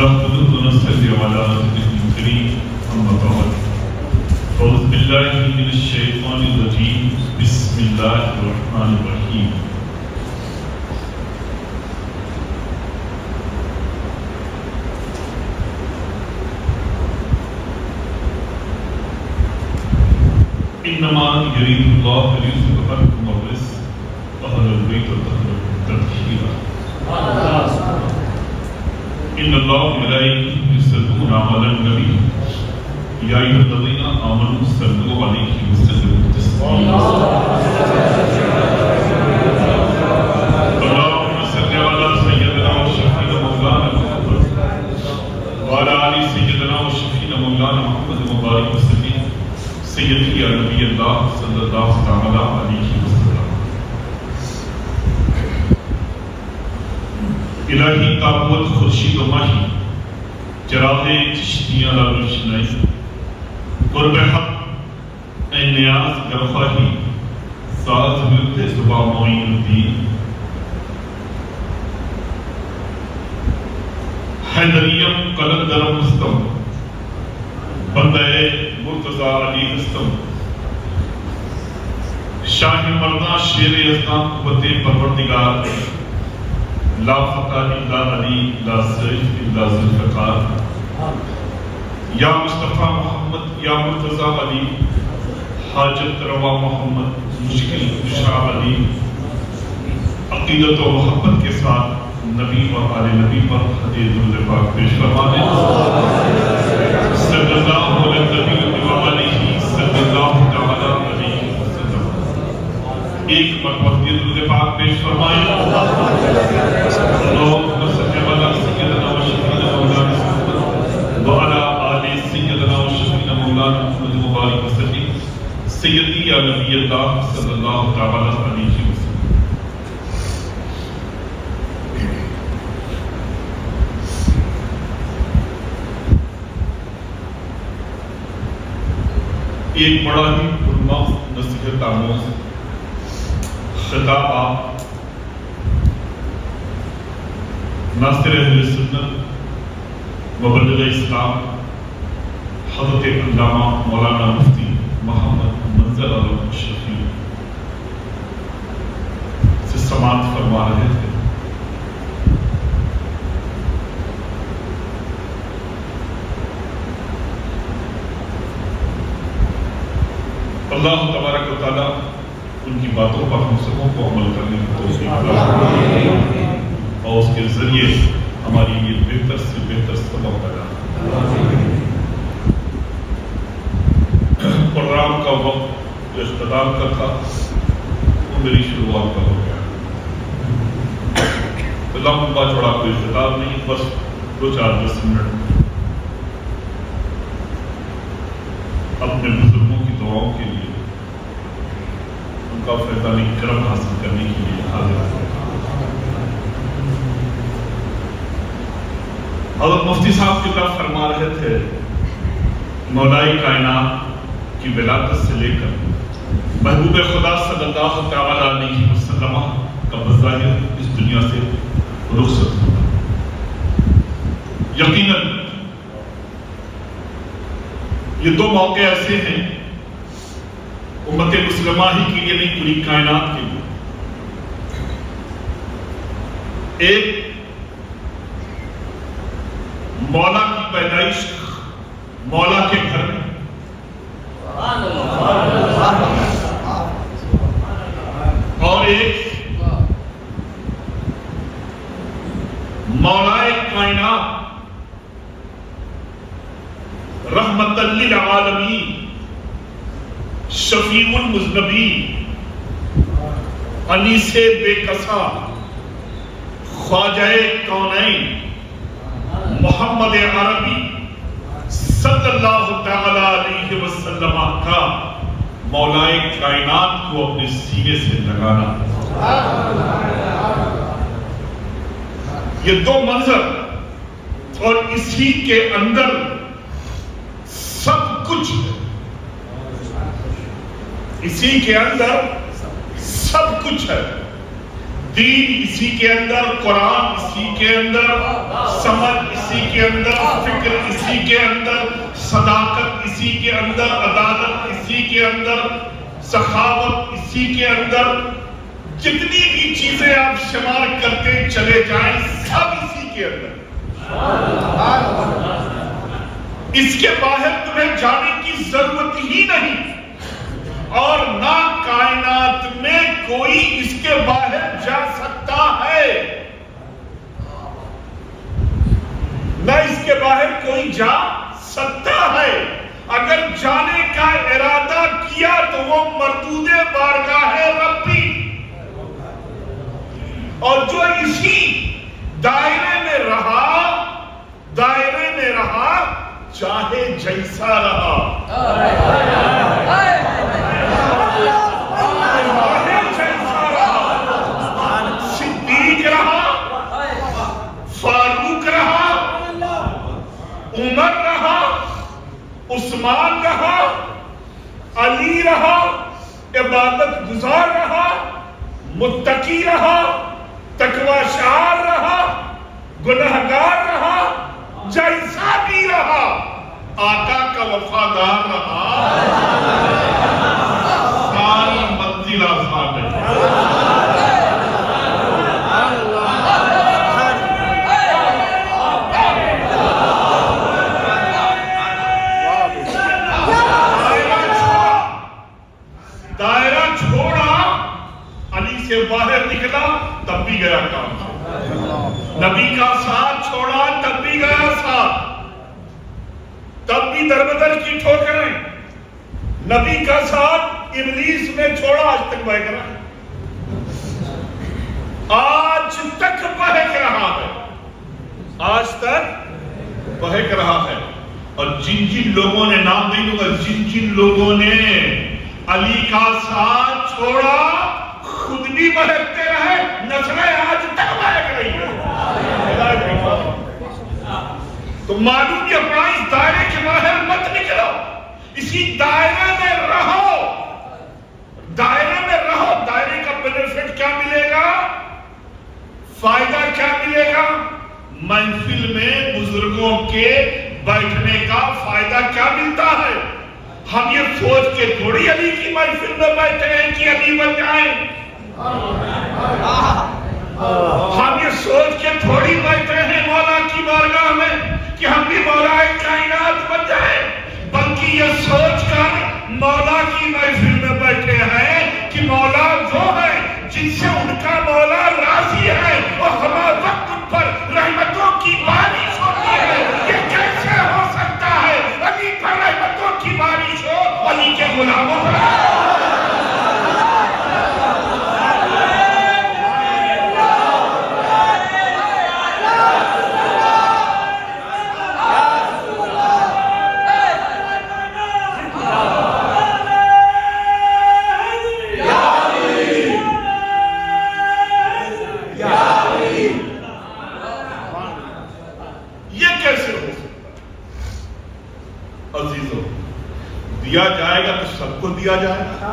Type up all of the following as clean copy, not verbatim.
نحمده ونصلي على رسوله الكريم أما بعد أعوذ بالله من الشيطان الرجيم بسم الله الرحمن الرحيم إنما يريد الله ليذهب عنكم الرجس أهل البيت ويطهركم تطهيرا إن الله وملائكته يصلون على النبي يا أيها الذين آمنوا صلوا عليه وسلموا تسليما اللهم صل على سيدنا وشفيعنا مولانا محمد وعلى آل سيدنا وشفيعنا مولانا محمد وبارك وسلم سيدي يا نبي الله صلى الله تعالى عليه وسلم الہی تابوت خورشید و ماہی چراغ چشتیاں لا روشنائی قرب حق اے نیاز گرخواہی ساز ملتے زباں معین الدین حیدریم قلندر مستم بندہ مرتضی علی ہستم شاہ مردان شیر ازدان قوت پروردگار لا فقار الا علی لا سیف الا ذوالفقار یا مصطفیٰ محمد یا مرتضی علی حاجت روا محمد مشکل کشا علی عقیدت و محبت کے ساتھ نبی و آل نبی پر حدیث درود پاک پیش فرمانے صلی اللہ علیہ نبی و علیہ صلی اللہ تعالی علیہ وسلم ایک مرتبہ درود پاک پیش فرمائیں اللہم صلی علی سیدنا و شفیعنا مولانا محمد وعلی آل سیدنا و شفیعنا مولانا محمد مبارک وسلم سیدی یا نبی اللہ صلی اللہ تعالی علیہ وسلم ایک بڑا ہی پرمغز نصیحت آموز خطاب آپ ناصر اہل سنت مبلغ اسلام حضرت علامہ مولانا مفتی محمد منظر علم شفیع سے سماعت فرما رہے تھے اللہ تبارک و تعالیٰ ان کی باتوں پر ہم سبوں کو عمل کرنے کی توفیق عطا فرمائے اور اس کے ذریعے ہماری یہ بہتر سے بہتر سبق پیدا پروگرام کا وقت جو اختتام کا تھا وہ میری شروعات کا ہو گیا لمبا چوڑا کوئی اختتام نہیں بس 2-4-10 منٹ اپنے بزرگوں کی دعاؤں کے لیے ان کا فیضان کرم حاصل کرنے کے لیے حاضر ہے حضرت مفتی صاحب کی طرف فرما رہے تھے مولائے کائنات کی ولادت سے لے کر محبوب خدا صلی اللہ تعالی علیہ وسلم کا بظاہر اس دنیا سے رخصت ہونا یقیناً یہ دو موقع ایسے ہیں امت مسلمہ ہی کے لیے نہیں پوری کائنات کے لیے ایک مولا کی پیدائش مولا کے گھر میں اور ایک مولائے کائنات رحمت للعالمین شفیع المذنبین انیس بے کسا خواجہ کونین محمد عربی صلی اللہ تعالی علیہ وسلم کا مولائے کائنات کو اپنے سینے سے لگانا یہ دو منظر اور اسی کے اندر سب کچھ ہے اسی کے اندر سب کچھ ہے دین اسی کے اندر، قرآن اسی کے اندر، سمجھ اسی کے اندر، فکر اسی کے اندر، صداقت اسی کے اندر، عدالت اسی کے اندر، سخاوت اسی کے اندر، جتنی بھی چیزیں آپ شمار کرتے چلے جائیں سب اسی کے اندر۔ اس کے باہر تمہیں جانے کی ضرورت ہی نہیں، اور نہ کائنات میں کوئی اس کے باہر جا سکتا ہے، نہ اس کے باہر کوئی جا سکتا ہے۔ اگر جانے کا ارادہ کیا تو وہ مردود بارگاہ ربی، اور جو اسی دائرے میں رہا چاہے جیسا رہا، صدیق رہا، فاروق رہا، عمر رہا، عثمان رہا، علی رہا، عبادت گزار رہا، متقی رہا، تقوی شعار رہا، گنہگار رہا، جیسا بھی رہا، آقا کا وفادار رہا، ساری منزل آسان ہے۔ دائرہ چھوڑا، علی سے باہر نکلا، تب بھی گیا کام۔ نبی کا ساتھ چھوڑا، تب بھی گیا ساتھ، تب بھی دربدر کی ٹھوکریں۔ نبی کا ساتھ ابلیس نے چھوڑا، آج تک بہک رہا ہے، آج تک بہک رہا ہے، آج تک بہک رہا ہے۔ اور جن لوگوں نے نام نہیں ہوگا، جن لوگوں نے علی کا ساتھ چھوڑا، خود بھی بہکتے رہے، نسلیں آج تک بہک رہی ہیں۔ تو معلوم یہ اپنا اس دائرے کے باہر مت نکلو، اسی دائرے میں رہو، دائرے میں رہو۔ دائرے کا بینیفٹ کیا ملے گا، فائدہ کیا ملے گا؟ محفل میں بزرگوں کے بیٹھنے کا فائدہ کیا ملتا ہے؟ ہم یہ سوچ کے تھوڑی علی کی محفل میں بیٹھے ہیں کہ علی بن جائیں، ہم یہ سوچ کے تھوڑی بیٹھے ہیں مولا کی بارگاہ میں کہ ہم بھی مولا کائنات بن جائیں، بلکہ یہ سوچ کر مولا کی محفل میں بیٹھے ہیں کہ مولا وہ ہے جن سے ان کا مولا راضی ہے، اور ہمارے وقت ان پر رحمتوں کی بارش ہوتی ہے۔ یہ کیسے ہو سکتا ہے علی پر رحمتوں کی بارش ہو، علی کے غلاموں پر؟ دیا جائے گا تو سب کو دیا جائے گا۔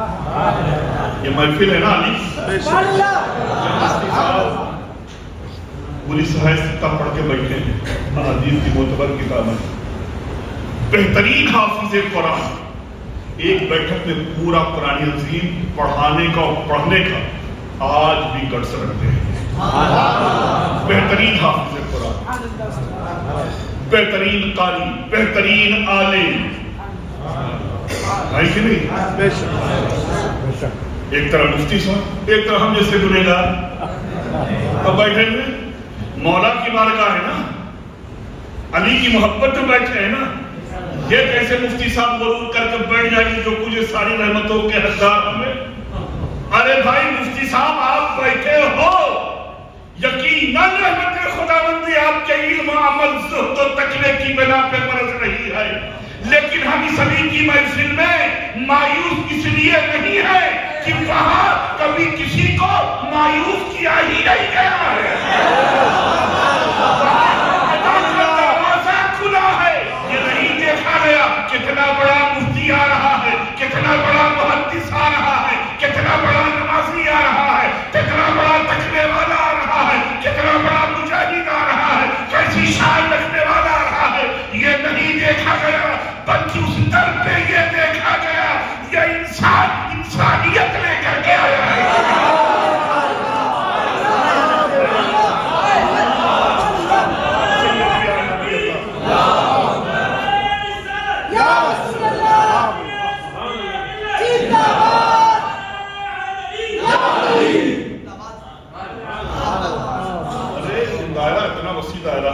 یہ محفل ہے نا علی، پوری سہائستہ پڑھ کے بیٹھے ہیں، حدیث کی معتبر کتاب ہے، بہترین حافظ قرآن، ایک بیٹھک میں پورا قرآن عظیم پڑھانے کا اور پڑھنے کا آج بھی گٹس رکھتے ہیں۔ بہترین حافظ قرآن، بہترین قاری، بہترین عالم، ہے کہ نہیں؟ ایک طرح مفتی صاحب، ایک طرح ہم جیسے گنہگار، اب بیٹھے ہوئے مولا کی بارگاہ ہے نا، علی کی محبت میں بیٹھے ہیں نا، یہ کیسے مفتی صاحب غرور کر کے بیٹھ جائیں گے جو کچھ ساری رحمتوں کے حقدار ہمیں؟ ارے بھائی مفتی صاحب آپ بیٹھے ہو، یقیناً رحمت خداوندی آپ کے علم عمل زہد و تقوی کی بنا پہ برس رہی ہے، لیکن ہم اس علی کی محفل میں مایوس اس لیے نہیں ہے کہ وہاں کبھی کسی کو مایوس کیا ہی نہیں گیا ہے، دروازہ کھلا ہے، یہ نہیں دیکھا گیا کتنا بڑا مفتی آ رہا ہے، کتنا بڑا محدث آ رہا ہے، کتنا بڑا نمازی آ رہا ہے، کتنا بڑا تقوی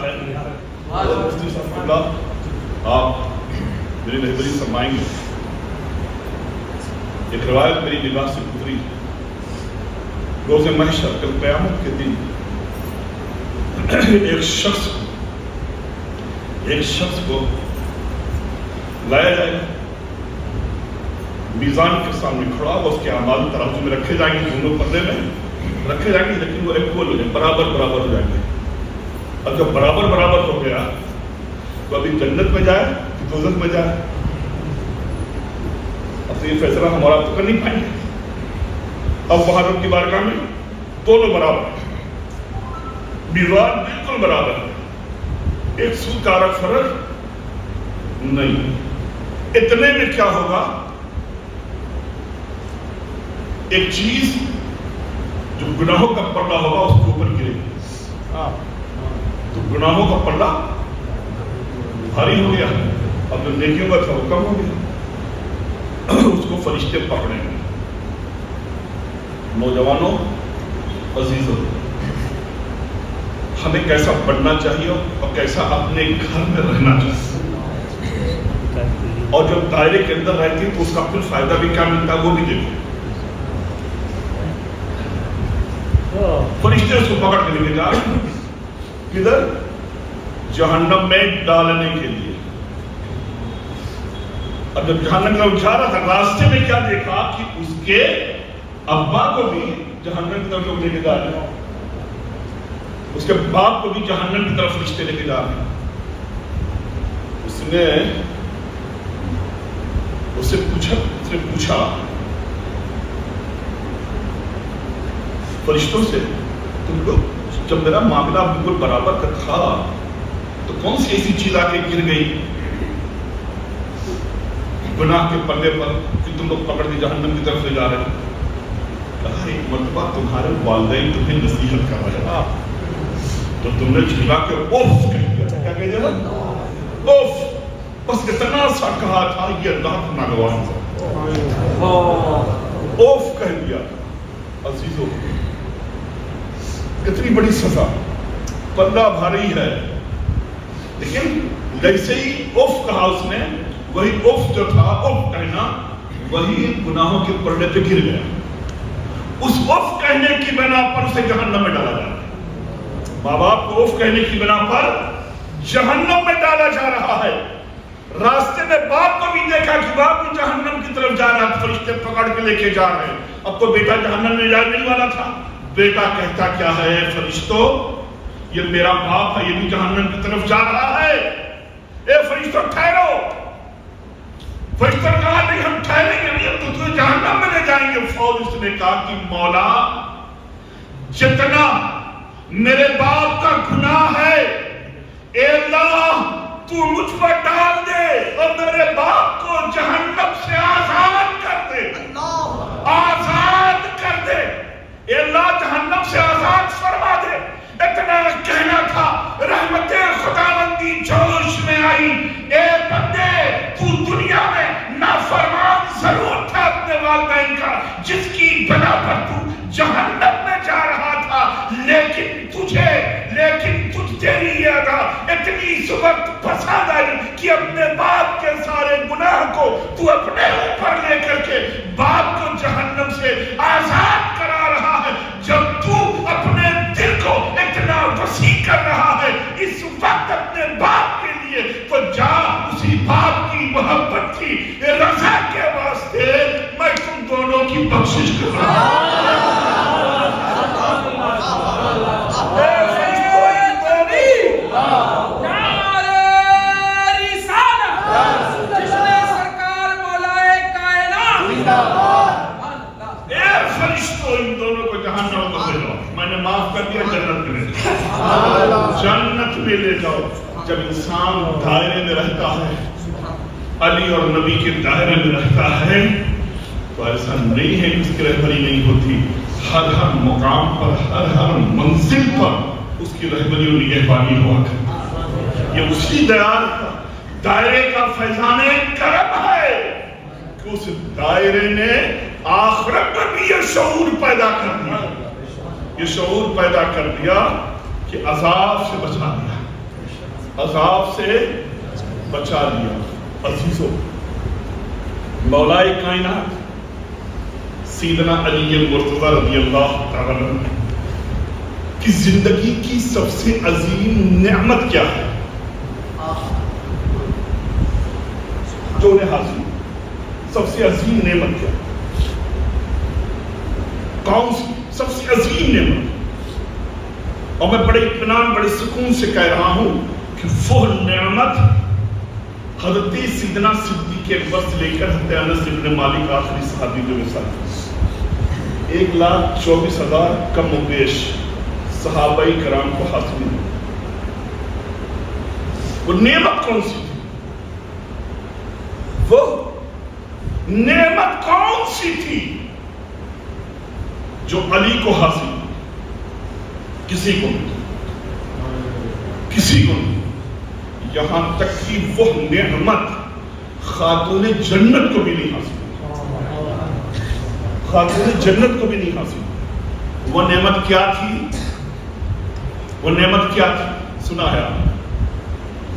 کیا ہے؟ مفتی صاحب اللہ آپ میری رہبری فرمائیں گے. ایک روایت میری نگاہ سے گزری، روز محشر کل قیامت کے دن ایک شخص کو لایا جائے، میزان کے سامنے کھڑا ہوا، اس کے اعمال ترازو میں رکھے جائیں گے، دونوں پردے میں رکھے جائیں گے، لیکن وہ ایکول ہو جائیں، برابر برابر ہو جائیں گے. اور جب برابر برابر ہو گیا تو ابھی جنت میں جائے کہ دوزخ میں جائے؟ اب تو یہ فیصلہ ہمارا تو کر نہیں پائیں گے. اب وہاں رب کی بارگاہ میں دونوں برابر ہیں، میزان بالکل برابر ہے، ایک سو کا فرق نہیں. اتنے میں کیا ہوگا؟ ایک چیز جو گناہوں کا پلڑا ہوگا اس کے اوپر گرے گی، تو گناہوں کا پلڑا بھاری ہو گیا، اب جو نیکیوں کا تھا وہ کم ہو گیا، اس کو فرشتے پکڑیں گے. نوجوانوں، عزیزوں، ہمیں کیسا بننا چاہیے اور کیسا اپنے گھر میں رہنا چاہیے، اور جب دائرے کے اندر رہتی ہے تو اس کا پھر فائدہ بھی کیا ملتا ہے وہ بھی دیکھو. فرشتے اس کو پکڑ کے لے کے جا رہے ہیں کدھر؟ جہنم میں ڈالنے کے لیے. اب جب جہنم میں جا رہا تھا راستے میں کیا دیکھا کہ اس کے ابا کو بھی جہنم کی طرف لے کے جا رہے ہیں، اس کے باپ کو بھی جہنم کی طرف فرشتے لے کے جا رہے ہیں. اس نے پوچھا فرشتوں سے، تم لوگ جب میرا معاملہ بالکل برابر کا تھا تو کون سی ایسی چیز آگے گر گئی گناہ کے پلے پر کہ تم لوگ پکڑ کے جہنم کی طرف لے جا رہے ہیں؟ کہا ایک مرتبہ تمہارے والدین تمہیں نصیحت کر رہے ہیں تو تم نے جھلا کے اوف کہہ دیا. کیا کہہ دیا؟ اوف. بس اتنا سا کہا تھا یہ اللہ کو ناگوار تھا، اوف کہہ دیا. عزیزوں، کتنی بڑی سزا، پلڑا بھاری ہے. لیکن جیسے ہی اوف کہا اس نے، وہی اوف جو تھا اوف کہنا وہی گناہوں کے پلڑے پہ گر گیا. اس اوف کہنے کی بنا پر اسے جہنم میں ڈالا جا رہا ہے. ماں باپ کو اوف کہنے کی بنا پر جہنم میں ڈالا جا رہا ہے. راستے میں باپ کو بھی دیکھا کہ باپ بھی جہنم کی طرف جا رہا ہے، فرشتے پکڑ کے لے کے جا رہے ہیں. اب تو بیٹا جہنم میں جانے نہیں والا تھا. بیٹا کہتا کیا ہے؟ فرشتوں، یہ میرا باپ ہے، یہ بھی جہنم کی طرف جا رہا ہے. اے فرشتوں ٹھہرو. فرشتوں نے کہا نہیں ہم ٹھہریں گے نہیں، تو تجھے جہنم میں لے جائیں گے. فوراً اس نے کہا کہ مولا، جتنا میرے باپ کا گناہ ہے اے اللہ تو مجھ پر ڈال دے اور میرے باپ کو جہنم سے آزاد کر دے. آزاد کر دے اے اللہ، جہنم سے آزاد فرما دے. اتنا کہنا تھا، رحمت خداوندی جوش میں آئی. اے بندے، تو دنیا میں نافرمان ضرور تھا اپنے والدین کا، جس کی بنا پر تو جہنم میں جا رہا تھا، لیکن تیری یہ ادا اتنی اس وقت پسند آئی کہ اپنے باپ کے سارے گناہ کو تو اپنے اوپر لے کر کے باپ کو جہنم سے آزاد کرا رہا ہے. جب تو اپنے دل کو اتنا وسیع کر رہا ہے اس وقت اپنے باپ کے لیے، تو جا اسی باپ کی محبت کی رضا کے واسطے میں تم دونوں کی بخشش کر رہا ہوں. معاف کر دیا، جنت میں لے جاؤ. جنت میں لے جاؤ. جب انسان دائرے میں رہتا ہے، علی اور نبی کے دائرے میں رہتا ہے، تو ایسا نہیں ہے کہ اس کی رہبری نہیں ہوتی. ہر مقام پر، ہر منزل پر اس کی رہبری اور نگہبانی ہوا کرتی. یہ اسی دائرے کا فیضان کرم ہے کہ اس دائرے نے آخرت میں بھی یہ شعور پیدا کر دیا. یہ شعور پیدا کر دیا کہ عذاب سے بچا دیا. عذاب سے بچا لیا۔ عزیزو، مولا کائنات سیدنا علی مرتضی رضی اللہ تعالیٰ عنہ کی زندگی کی سب سے عظیم نعمت کیا ہے جو انہیں حاصل؟ سب سے عظیم نعمت کیا ہے؟ کون سی سب سے عظیم نعمت؟ اور میں بڑے اطمینان بڑے سکون سے کہہ رہا ہوں کہ وہ نعمت حضرت سیدنا صدیق اکبر سے لے کر حضرت انس بن مالک آخری صحابی جو مثال 1,24,000 کم و بیش صحابہ کرام کو حاصل ہوئی۔ وہ نعمت کون سی تھی؟ وہ نعمت کون سی تھی جو علی کو حاصل ہوئی؟ کسی کو نہیں۔ یہاں تک کہ وہ نعمت خاتون جنت کو بھی نہیں حاصل، خاتون جنت کو بھی نہیں حاصل۔ وہ نعمت کیا تھی؟ وہ نعمت کیا تھی؟ سنا ہے آپ،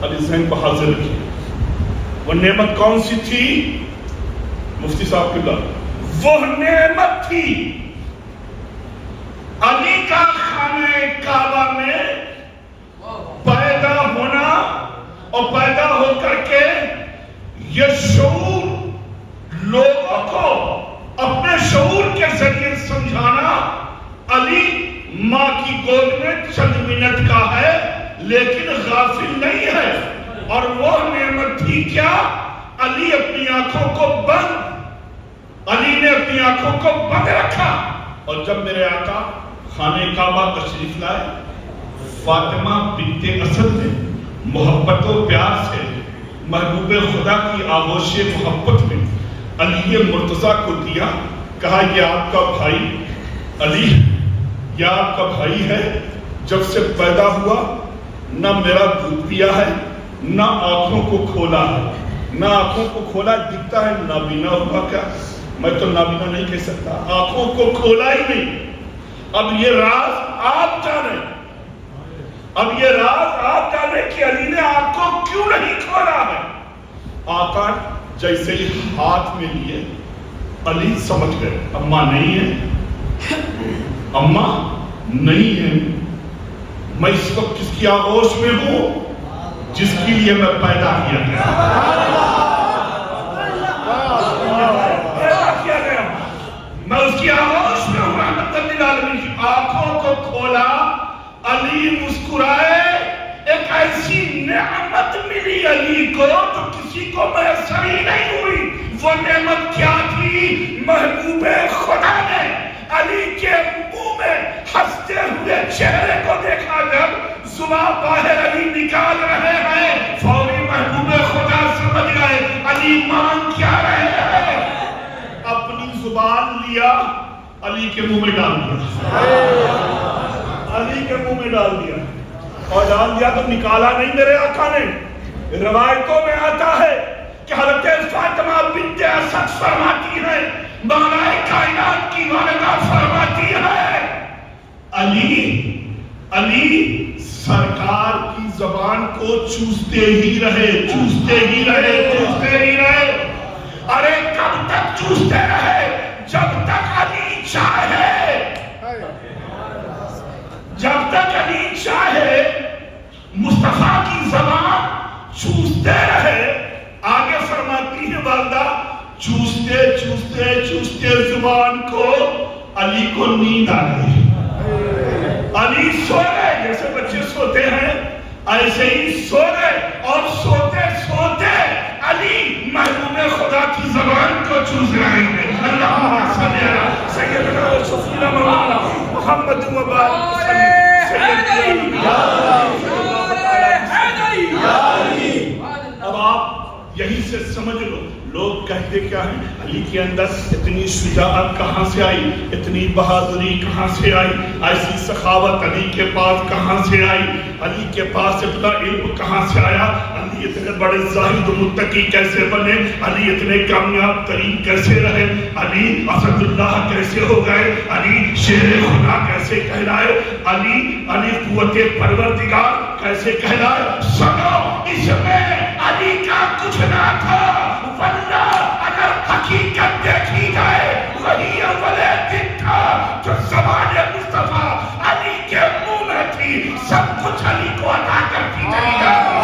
علی ذہن کو حاضر رکھیے۔ وہ نعمت کون سی تھی؟ مفتی صاحب قبلہ، وہ نعمت تھی علی کا خانہ کعبہ میں پیدا ہونا اور پیدا ہو کر کے یہ شعور لوگوں کو اپنے شعور کے ذریعے سمجھانا علی ماں کی گود میں چند منٹ کا ہے لیکن غافل نہیں ہے۔ اور وہ نعمت تھی کیا؟ علی اپنی آنکھوں کو علی نے اپنی آنکھوں کو بند رکھا، اور جب میرے آقا خانہ کعبہ تشریف لائے، فاطمہ بنت اسد نے محبت و پیار سے محبوب خدا کی آغوش محبت میں علی مرتضیٰ کو دیا، کہا یہ آپ کا بھائی علی، یہ آپ کا بھائی ہے، جب سے پیدا ہوا نہ میرا دودھ پیا ہے نہ آنکھوں کو کھولا ہے، نہ آنکھوں کو کھولا دکھتا ہے، نابینا ہوا کیا؟ میں تو نابینا نہیں کہہ سکتا، آنکھوں کو کھولا ہی نہیں۔ اب یہ راز آپ جانیں، اب یہ راز آپ جانیں کہ علی نے آپ کو کیوں نہیں کھولا ہے۔ آقا جیسے ہی ہاتھ میں لیے علی سمجھ گئے اماں نہیں ہے، اماں نہیں ہے، میں اس وقت کس کی آغوش میں ہوں؟ جس کے لیے میں پیدا کیا گیا، میں اس کی آغوش میں ہوں۔ رحمت للعالمین کی آنکھوں کو کھولا، علی مسکرائے، ایک ایسی نعمت ملی علی کو جو کسی کو میسر ہی نہیں ہوئی۔ وہ نعمت کیا تھی؟ محبوب خدا نے علی کے منہ میں ہنستے ہوئے چہرے کو دیکھا، جب زبان باہر علی نکال رہے ہیں، فوری محبوب خدا سمجھ گئے علی مانگ کیا رہے ہیں۔ اپنی زبان لیا، علی کے منہ میں ڈال دیا، علی کے منہ میں ڈال دیا، اور ڈال دیا تو نکالا نہیں میرے آقا نے۔ روایتوں میں آتا ہے کہ حضرت فاطمہ بنت اسد فرماتی ہے، مولا کائنات کی والدہ فرماتی ہے، علی سرکار کی زبان کو چوستے ہی رہے، چوستے ہی رہے، چوستے ہی رہے۔ ارے کب تک چوستے رہے؟ جب تک علی چاہے، جب تک علی چاہے مصطفیٰ کی زبان چوستے رہے۔ آگے فرماتی ہے والدہ، چوستے چوستے چوستے زبان کو علی کو نیند آ گئی، علی سو گئے، جیسے بچے سوتے ہیں ایسے ہی سو گئے، اور سوتے سوتے علی محبوب خدا کی زبان کو چوس رہے ہیں۔ اللہم صلی علی سیدنا و شفیعنا مولانا محمد و بارک وسلم۔ اب آپ یہی سے سمجھ لو، لوگ کہتے کیا ہیں؟ علی کے اندر اتنی شجاعت کہاں سے آئی، اتنی بہادری کہاں سے آئی، ایسی سخاوت علی کے پاس کہاں سے آئی، علی کے پاس اتنا علم کہاں سے آیا، علی اتنے بڑے زاہد و متقی کیسے بنے، علی اتنے کامیاب ترین کیسے رہے، علی اسد اللہ کیسے ہو گئے، علی شیر خدا کیسے کہلائے، علی قوت پروردگار کیسے کہلائے۔ سنو تھا، ورنہ اگر حقیقت دیکھی جائے وہی اول دن تھا جو زبان مصطفیٰ علی کے منہ میں تھی، سب کچھ علی کو عطا کرتی چلی جاتی ہے۔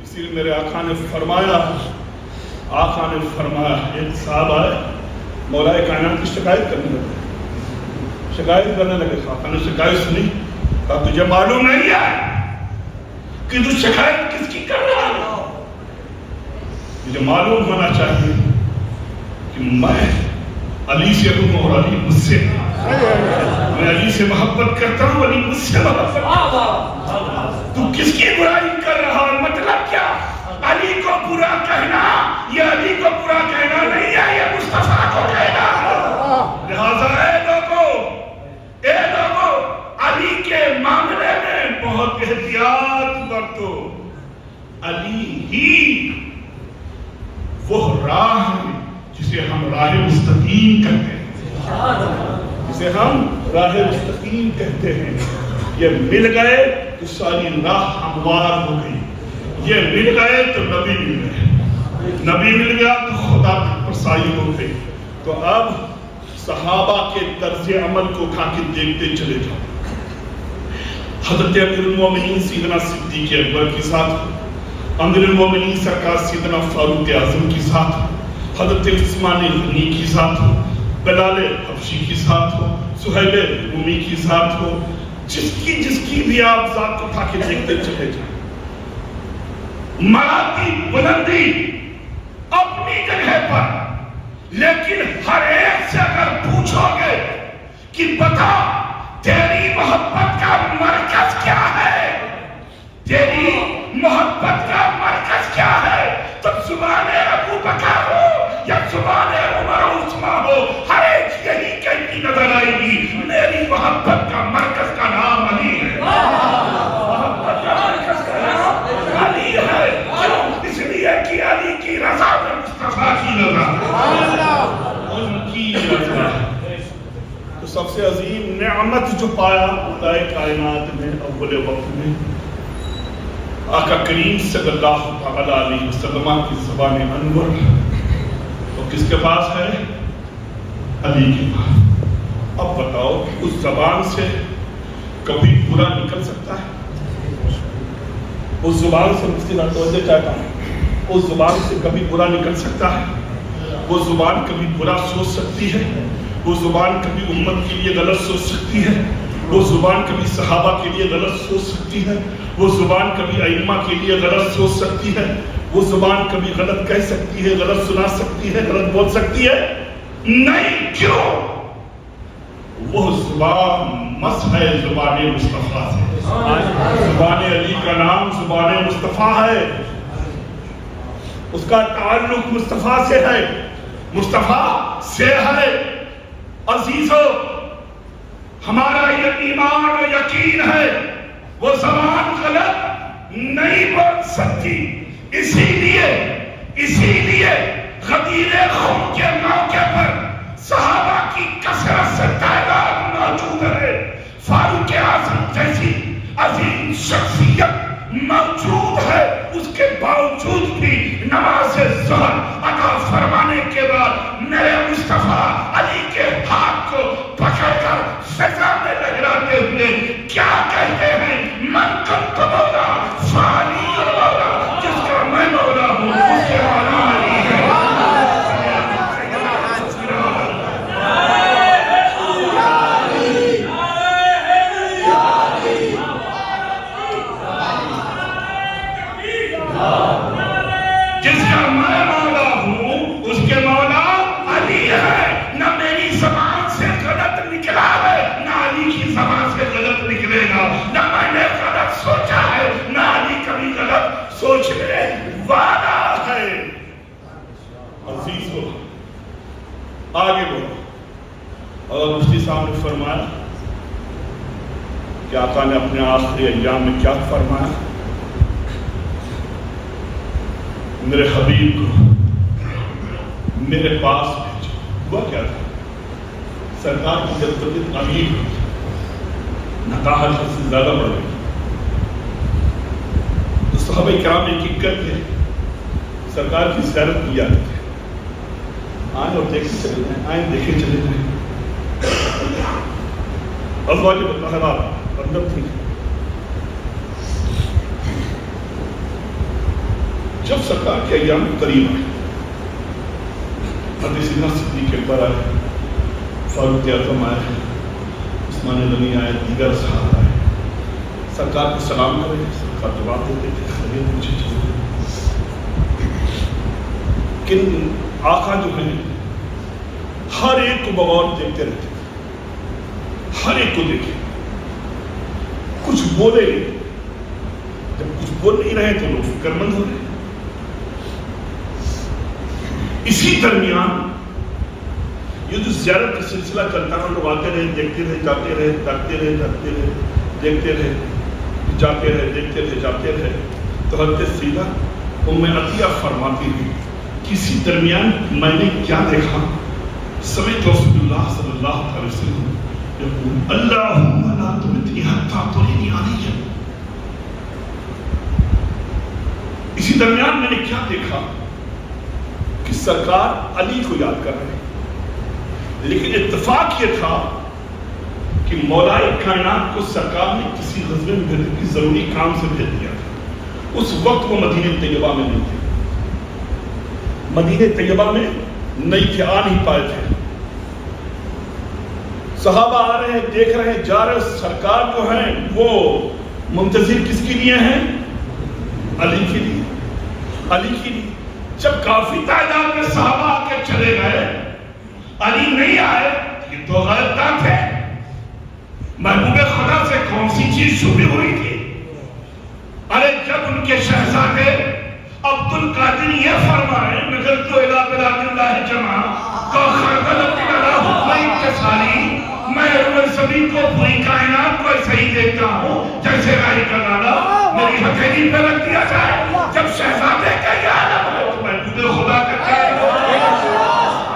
اسی لیے میرے آقا نے فرمایا ایک صاحب آئے مولا کائنات کی شکایت کرنے لگے۔ آقا نے شکایت سنی، کہا تجھے معلوم نہیں ہے کہ تو شکایت کس کی کر رہا ہے؟ مجھے معلوم ہونا چاہیے کہ میں علی سے ہوں اور علی مجھ سے، میں علی سے محبت کرتا ہوں، علی مجھ سے محبت کرتا ہوں۔ تو کس کی برائی کر رہا ہے؟ مطلب کیا؟ علی کو برا کہنا یہ علی کو برا کہنا نہیں ہے، یہ مصطفیٰ کو کہنا ہے۔ لہذا اے لوگو علی کے معاملے میں بہت احتیاط برتو۔ علی ہی وہ راہ ہے جسے ہم راہ مستقیم کہتے ہیں، یہ مل گئے تو ساری راہ ہموار ہو گئی، یہ مل گئے تو نبی مل گئے، نبی مل گیا تو خدا تک رسائی ہو گئی۔ تو اب صحابہ کے طرز عمل کو اٹھا کے دیکھتے چلے جاؤ۔ حضرت امیر المومنین سیدنا صدیق اکبر کے ساتھ، امیر المومنین سرکار سیدنا فاروق اعظم کے ساتھ، حضرت عثمان غنی کے ساتھ ہو، بلال حبشی کے ساتھ ہو، سہیل رومی کے ساتھ ہو، جس کی بھی آپ ذات کو اٹھا کے دیکھتے چلے جائیں۔ مراتب بلندی اپنی جگہ پر، لیکن ہر ایک سے اگر پوچھو گے کہ بتا تیری محبت کا مرکز کیا ہے، تیری محبت کا مرکز کیا ہے، تو زبان ابو بکر ہو یا زبان عمر و عثمان ہو، ہر ایک یہی کہتی نظر آئے گی میری محبت کا مرکز کا نام علی ہے، محبت کا مرکز کا نام علی ہے۔ کیوں؟ اس لیے کہ علی کی رضا میں مصطفیٰ کی رضا، ان کی رضا۔ تو سب سے عظیم نعمت جو پایا خدا کائنات میں اول وقت میں آقا کریم صلی اللہ تعالیٰ علیہ وسلم کی زبان انور، اور کس کے پاس ہے؟ علی کے پاس۔ اب بتاؤ اس زبان سے کبھی برا نکل سکتا ہے؟ اس زبان سے مفتی میں توجہ چاہتا ہوں، اس زبان سے کبھی برا نکل سکتا ہے؟ وہ زبان کبھی برا سوچ سکتی ہے؟ وہ زبان کبھی امت کے لیے غلط سوچ سکتی ہے؟ وہ زبان کبھی صحابہ کے لیے غلط سوچ سکتی ہے؟ وہ زبان کبھی ائمہ کے لیے غلط سوچ سکتی ہے؟ وہ زبان کبھی غلط کہہ سکتی ہے، غلط سنا سکتی ہے، غلط بول سکتی ہے؟ نہیں۔ کیوں؟ وہ زبان مس ہے زبان مصطفیٰ سے، زبان علی کا نام زبان مصطفیٰ ہے، اس کا تعلق مصطفیٰ سے ہے، مصطفیٰ سے ہے۔ عزیزو ہمارا یہ ایمان و یقین ہے وہ زبان غلط نہیں بول سکتی، اسی لیے غدیر خون کے موقع پر صحابہ کی کثرت سے تعداد موجود ہے، فاروق اعظم جیسی عظیم شخصیت موجود ہے، اس کے باوجود بھی نماز ظہر ادا فرمانے کے بعد میرے مصطفیٰ علی کے ہاتھ کو پکڑ کر فضا میں لہراتے ہوئے کیا کہتے ہیں؟ من کنت مولا فعلی مولا، جس کا میں مولا ہوں اس کے مولا علی ہے۔ جس کا میں مولا ہوں اس کے مولا علی ہے۔ نہ میری زبان سے غلط نکلا ہے، نہ علی کی زبان سے غلط نکلے گا، نہ میں نے غلط سوچا ہے، نہ علی کبھی غلط سوچنے والا ہے۔ عزیز ہو آگے بڑھو۔ اور مفتی صاحب نے فرمایا کہ آقا نے اپنے آخری ایام میں کیا فرمایا؟ میرے حبیب کو میرے پاس بھیجو. ہوا کیا تھا؟ سرکار کی جب طبیعت امیر ہوئی، نقاہت سے زیادہ بڑھ گئی، تو صحابہ کرام ایک ایک کر کے سرکار کی زیارت کی جاتی تھی. آئیں اور دیکھیں چلے جائیں، آئیں دیکھیں چلے جائیں. ازواج مطہرات اندر تھی. جب سرکار کے ایام قریب آئے، حضرت سیدنا صدیق اکبر آئے، فاروق اعظم آئے، عثمان غنی آئے، دیگر صحابہ آئے، سرکار کو سلام کرے، سرکار جواب دیتے تھے، خیریت پوچھے چلے. لیکن آقا جو ہیں ہر ایک کو بغور دیکھتے رہتے تھے، ہر ایک کو دیکھے، کچھ بولے نہیں. جب کچھ بول نہیں رہے تو لوگ فکر مند ہو رہے. اسی درمیان یہ جو زیارت کا سلسلہ چلتا ہے، لوگ آتے رہے، دیکھتے رہے، جاتے رہے، تاکتے رہے، تاکتے رہے، دیکھتے رہے، جاتے رہے، دیکھتے رہے، جاتے رہے. تو حضرت سیدہ ام عطیہ فرماتی ہے، کسی درمیان میں نے کیا دیکھا؟ سمعت رسول اللہ صلی اللہ علیہ وسلم یقول اللہم لا تمتنی حتی ترینی علی. اسی درمیان میں نے کیا دیکھا کہ سرکار علی کو یاد کر رہے ہیں، لیکن اتفاق یہ تھا کہ مولائے کائنات کو سرکار نے کسی غزوے میں بھیجنے کی ضروری کام سے بھیج دیا تھا. اس وقت وہ مدینہ طیبہ میں نہیں تھے، مدینہ طیبہ میں نہیں تھے، آ نہیں پائے تھے. صحابہ آ رہے ہیں، دیکھ رہے ہیں، جا رہے ہیں. سرکار جو ہیں وہ منتظر کس کے لیے ہیں؟ علی کے لیے، علی کے لیے. جب کافی تعداد میں صحابہ آ کے چلے گئے، علی نہیں آئے، یہ تو غلط بات ہے. محبوب خدا سے کون سی چیز چھپی ہوئی تھی؟ ارے جب ان کے شہزادے عبد القادر یہ فرمائے مگر تو الہ بلاد اللہ جمع کو خردل بلا حکم اتصالی، میں روح زمین کو پوری کائنات کو ایسے ہی دیکھتا ہوں جیسے راہی کا دانا میری ہتھیلی پہ رکھ دیا جائے. جب شہزادے کا یہ عالم ہے تو محبوب خدا کا کیا ہے؟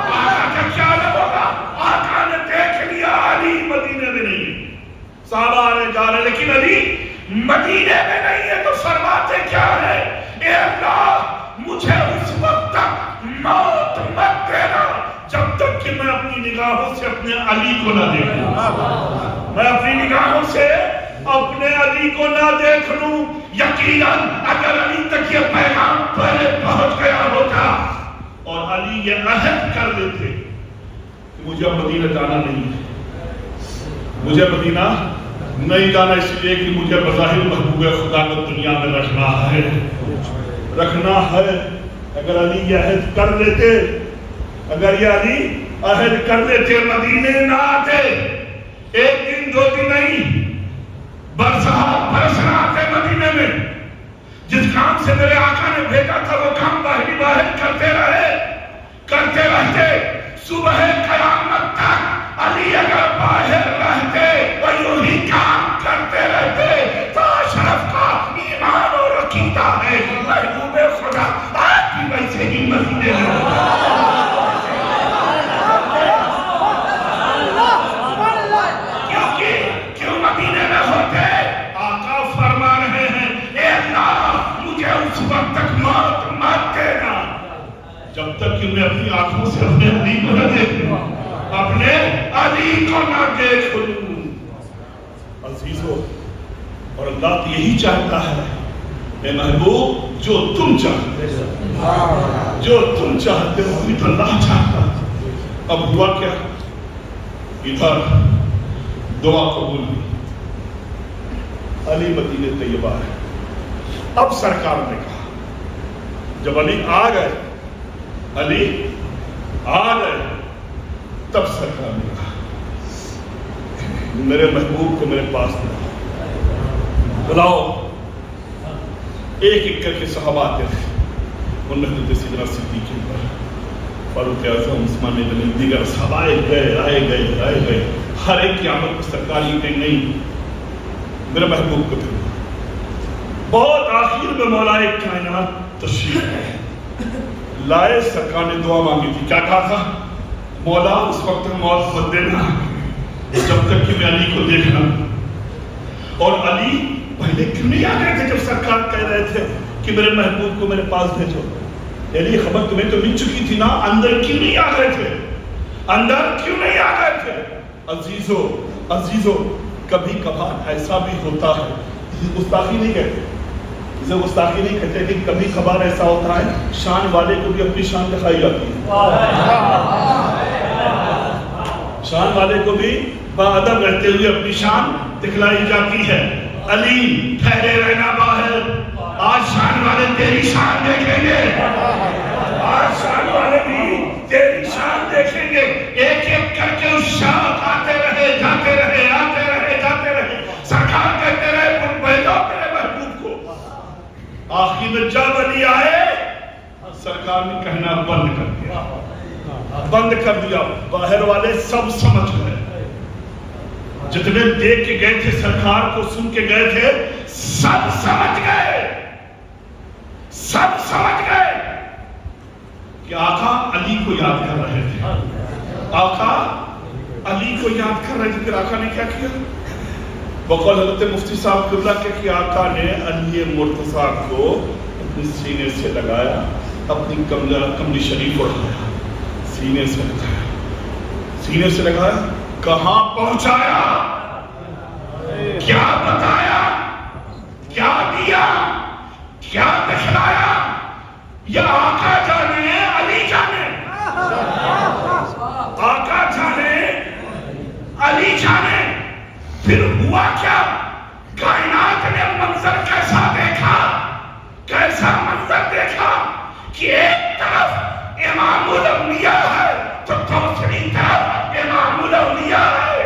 آقا کا کیا عالم ہوگا؟ آقا نے دیکھ لیا علی مدینے میں نہیں ہے. صحابہ آ رہے جا رہے، لیکن علی مدینے میں نہیں ہے. تو فرماتے کیا ہے؟ اے اللہ مجھے اس وقت تک موت مت دینا جب تک کہ میں اپنی نگاہوں سے اپنے علی کو نہ دیکھوں. میں اپنی نگاہوں سے اپنے علی کو نہ دیکھ لوں. یقیناً اگر علی تک یہ پیغام پہلے پہنچ گیا ہوتا اور علی یہ عہد کر لیتے کہ مجھے مدینہ جانا نہیں ہے، مجھے مدینہ نہیں جانا اس لیے کہ مجھے بظاہر محبوب خدا کو دنیا میں رکھنا ہے. اگر علی یہ عہد کر لیتے، اگر یہ علی عہد کر لیتے مدینے نہ آتے، ایک دن دو دن نہیں برسات برس نہ آتے مدینے میں. جس کام سے میرے آقا نے بھیجا تھا وہ کام باہری باہر کرتے رہے، کرتے رہتے. صبح قیامت تک علی اگر باہر رہتے وہ یوں ہی کام کرتے رہتے. تو اشرف کا ایمان اور عقیدہ ہے محبوب خدا آج بھی ویسے ہی مدینے میں ہوتا. کیوں مدینے میں ہوتے؟ آقا فرما رہے ہیں اے اللہ مجھے اس وقت تک موت مت دینا جب تک کہ میں اپنی آنکھوں سے اپنے علی کو نہ دیکھوں، اپنے علی کو نہ دیکھ لوں. عزیزو، اور اللہ تو یہی چاہتا ہے اے محبوب جو تم چاہتے ہو وہی تو اللہ چاہتا ہے. اب ہوا کیا؟ ادھر دعا قبول ہوئی، علی مدینہ طیبہ ہے. اب سرکار نے کہا جب علی آ گئے تب سرکار نے کہا میرے محبوب کو میرے پاس بلاؤ. ایک ایک کر کے صحابہ آتے تھے، ان میں حضرت سیدنا صدیق اکبر، فاروق اعظم، عثمان غنی، دیگر صحابہ آئے گئے. ہر ایک کی آمد کو سرکار یہ کہیں نہیں میرے محبوب کو پھر. بہت آخر میں مولا کائنات تشریف ہے. لائے سرکار نے دعا مانگی تھی. کیا کہا تھا؟ مولا اس وقت موت مت دینا جب تک کہ میں علی کو دیکھنا. اور علی پہلے کیوں نہیں آ گئے تھے جب سرکار کہہ رہے تھے کہ میرے محبوب کو میرے پاس بھیجو؟ علی خبر تمہیں تو مل چکی تھی نا, اندر کیوں نہیں آ گئے تھے؟ اندر کیوں نہیں آ گئے تھے؟ عزیزو کبھی کبھار ایسا بھی ہوتا ہے, گستاخی نہیں کہتے, اسے گستاخی نہیں کہتے, لیکن کبھی کبھار ایسا ہوتا ہے شان والے کو بھی اپنی شان دکھائی جاتی ہے. شان والے کو بھی باادب رہتے ہوئے اپنی شان دکھلائی جاتی ہے. علی ٹھہرے رہنا باہر, آج شان والے تیری شان دیکھیں گے, آج شان والے بھی تیری شان دیکھیں گے. ایک ایک کر کے اس شان آتے رہے جاتے رہے, آتے رہے جاتے رہے, سرکار کہتے رہے پر بھیجو میرے محبوب کو. آخر میں جب علی آئے سرکار نے کہنا بند کر دیا, بند کر دیا. باہر والے سب سمجھ گئے, جتنے دیکھ کے گئے تھے سرکار کو, سن کے گئے تھے, سب سمجھ گئے, سب سمجھ گئے کہ آقا علی کو یاد کر رہے تھے, آقا علی کو یاد کر رہے تھے. پھر آقا نے کیا کیا؟ بقول حضرت مفتی صاحب قبلہ کے کہ آقا نے علی مرتضیٰ کو اپنے سینے سے لگایا, اپنی کملی شریف اٹھایا, سینے سے لگایا, سینے سے لگایا, کہاں پہنچایا, کیا بتایا, کیا دیا, کیا دکھلایا, یا آقا جانے علی جانے, آقا جانے علی جانے. پھر ہوا کیا؟ کائنات نے منظر کیسا دیکھا, کیسا منظر دیکھا کہ ایک طرف امام الانبیاء ہے تو دوسری طرف امام الاولیاء ہے.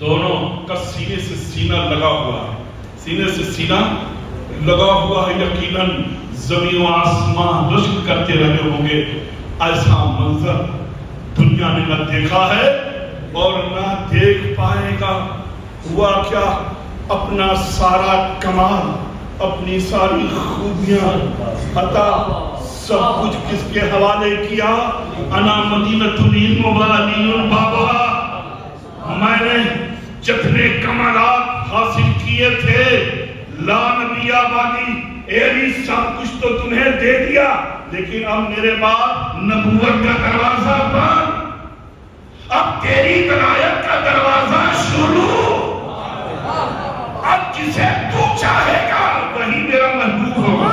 دونوں کا سینے سے سینہ لگا ہوا ہے, سینے سے سینہ لگا ہوا ہے. یقیناً زمین و آسمان رشک کرتے رہے ہوں گے. ایسا منظر دنیا نے نہ دیکھا ہے اور نہ دیکھ پائے گا. ہوا کیا؟ اپنا سارا کمال, اپنی ساری خوبیاں, عطا, سب کچھ کس کے حوالے کیا؟ انا مدینۃ المبانی بابا, میں نے جتنے کمالات حاصل کیے تھے لا نبی آبادی ایری سب کچھ تو تمہیں دے دیا, لیکن اب میرے بعد نبوت کا دروازہ بند, اب تیری ولایت کا دروازہ شروع. اب جسے تو چاہے گا وہی میرا محبوب ہوگا,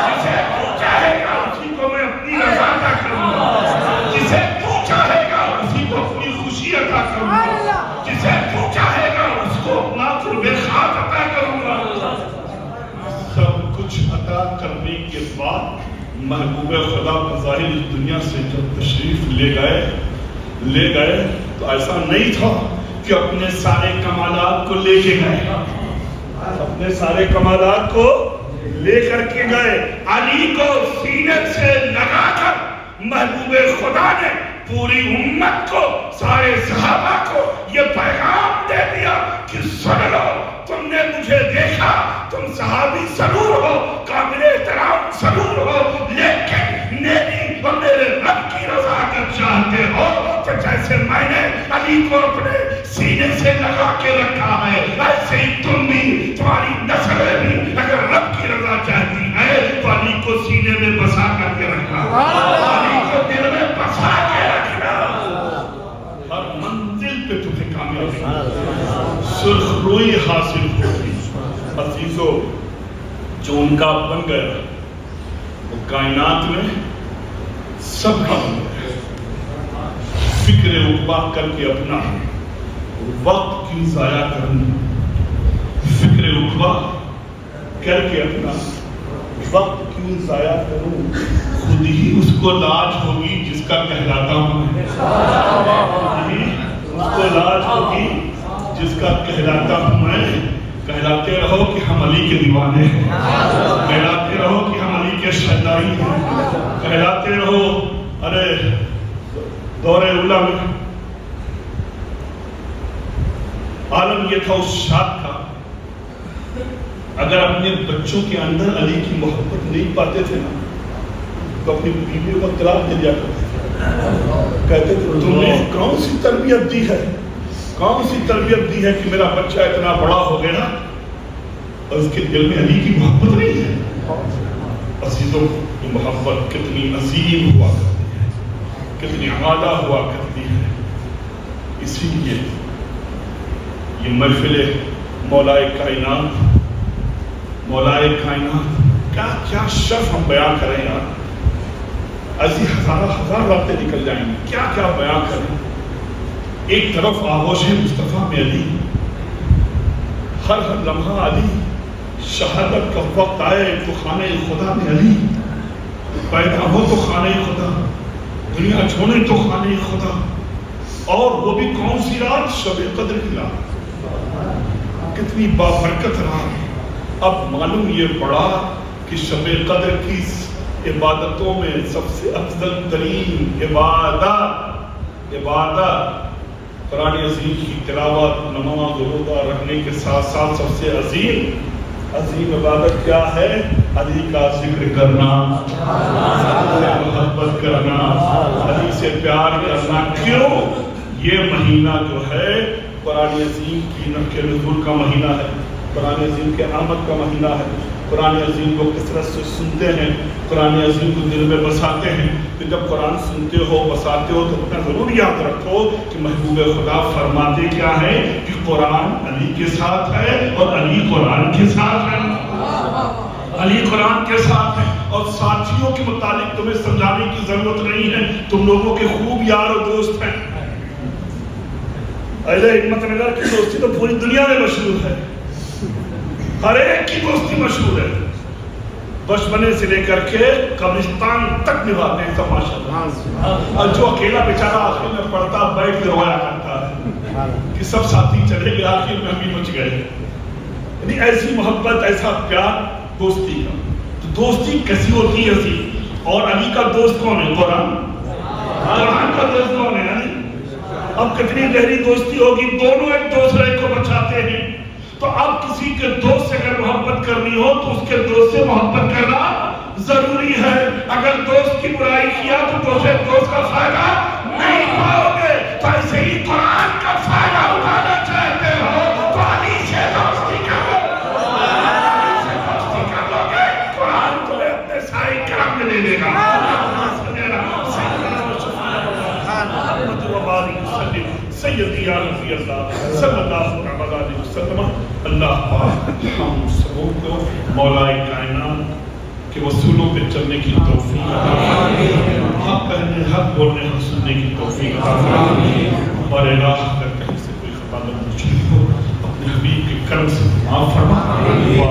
جسے تو چاہے گا اسی کو میں اپنی رضا عطا کروں گا, جسے تو چاہے گا اسی کو اپنی خوشی عطا کروں گا, جسے تو چاہے گا اس کو اپنا قرب خاص عطا کروں گا. سب کچھ عطا کرنے کے بعد محبوب خدا بظاہر اس دنیا سے جب تشریف لے گئے تو ایسا نہیں تھا کہ اپنے سارے کمالات کو لے کے گئے, اپنے سارے کمالات کو لے کر کے گئے. علی کو سینے سے لگا کر محبوب خدا نے پوری امت کو, سارے صحابہ کو یہ پیغام دے دیا کہ سن لو, تم نے مجھے دیکھا, تم صحابی ضرور ہو, قابل احترام ضرور ہو, لیکن میری اور میرے رب کی رضا اگر چاہتے ہو تو جیسے میں نے علی کو اپنے سینے سے لگا کے رکھا ہے, ایسے ہی تم بھی, تمہاری نسلیں بھی اگر رب کی رضا چاہتی ہے تو علی کو سینے میں بسا کر کے رکھنا, علی کو دل میں بسا کے رکھنا. ہر منزل پہ تمہیں کامیابی, سرخ روئی حاصل ہوگی. عزیزو, جو ان کا بن گیا وہ کائنات میں سب کا بن گیا. فکر عقبہ کر کے اپنا وقت کیوں ضائع کرنا, فکر عقبہ کر کے اپنا وقت کیوں ضائع کروں, خود ہی اس کو لاج ہوگی جس کا کہلاتا ہوں میں, خود ہی اس کو لاج ہوگی جس کا کہلاتا ہوں میں. کہلاتے رہو کہ ہم علی کے دیوانے ہیں, کہلاتے رہو کہ ہم علی کے شہدائی ہیں, کہلاتے رہو. ارے دور اولا میں عالم یہ تھا اس شاد کا, اگر اپنے بچوں کے اندر علی کی محبت نہیں پاتے تھے نا تو اپنی بیویوں کو طلاق دے دیا کرتے تھے. کہتے تھے تم نے کون سی تربیت دی ہے, کون سی تربیت دی ہے کہ میرا بچہ اتنا بڑا ہو گیا اور اس کے دل میں علی کی محبت نہیں ہے. عزیزوں یہ محبت کتنی عظیم ہوا کرتی ہے, کتنی اعلیٰ ہوا کرتی ہے. اسی لیے یہ محفل مولائے کائنات, مولائے کائنات کیا شرف ہم بیان کریں یار. ایسی ہزار راتیں نکل جائیں گی, کیا بیان کریں. ایک طرف آغوش مصطفیٰ میں علی, ہر لمحہ علی, شہادت کا وقت آئے تو خانہ خدا میں علی, پیدا ہو تو خانہ خدا, دنیا چھوڑے تو خانہ خدا, اور وہ بھی کون سی رات, شب قدر کی رات. کتنی بابرکت رات. اب معلوم یہ پڑا کہ شب قدر کی عبادتوں میں سب سے افضل ترین عبادت قرآن عظیم کی تلاوت, نماز, روزہ رکھنے کے ساتھ ساتھ سب سے عظیم عبادت کیا ہے؟ علی کا ذکر کرنا, محبت کرنا, علی سے پیار کرنا. کیوں؟ یہ مہینہ جو ہے قرآن عظیم کی نقل نزول کا مہینہ ہے, قرآن عظیم کے آمد کا مہینہ ہے. قرآن عظیم کو کثرت سے سنتے ہیں, قرآن عظیم کو دل میں بساتے ہیں. کہ جب قرآن سنتے ہو, بساتے ہو, تو اپنا ضرور یاد رکھو کہ محبوب خدا فرماتے کیا ہے کہ قرآن علی کے ساتھ ہے اور علی قرآن کے ساتھ ہے. علی قرآن کے ساتھ ہے. اور ساتھیوں کے متعلق تمہیں سمجھانے کی ضرورت نہیں ہے, تم لوگوں کے خوب یار و دوست ہیں. اہل حکمت نگر کی دوستی تو پوری دنیا میں مشہور ہے, ہر ایک کی دوستی مشہور ہے. بچپنے سے لے کر کے قبرستان تک نبھاتے ہیں سب ماشاءاللہ. اور جو اکیلا بیچارہ آخر میں پڑھتا بیٹھ کے رویا کرتا ہے کہ سب ساتھی چلے گئے, آخر میں ہم بھی بچ گئے. یعنی ایسی محبت, ایسا پیار دوستی کا. تو دوستی کیسی ہوتی ہے عزیز؟ اور علی کا دوست کون ہے؟ قرآن. قرآن کا دوست کون ہے علی؟ اب کتنی گہری دوستی ہوگی, دونوں ایک دوسرے کو بچاتے ہیں. تو اب کسی کے دوست سے اگر محبت کرنی ہو تو اس کے دوست سے محبت کرنا ضروری ہے. اگر دوست کی برائی کیا تو دوست کا فائدہ نہیں پاؤ گے. تو ایسے ہی قرآن کا فائدہ اٹھانا چاہتے ہو تو علی سے دوستی کرو. علی سے دوستی کر لو گے, قرآن تمہیں اپنے سائے کرم میں لے لے گا. سیدی یا رضی اللہ صلی اللہ علیہ وسلم. اللہ پاک ہم سبوں کو مولائے کائنات کے اصولوں پہ چلنے کی توفیق عطا فرمائے, حق کہنے, حق بولنے, حق سننے کی توفیق عطا فرمائے. اور الہ اگر کہیں سے کوئی خطا لفظ ہو اپنے حبیب کے کرم سے معاف فرما.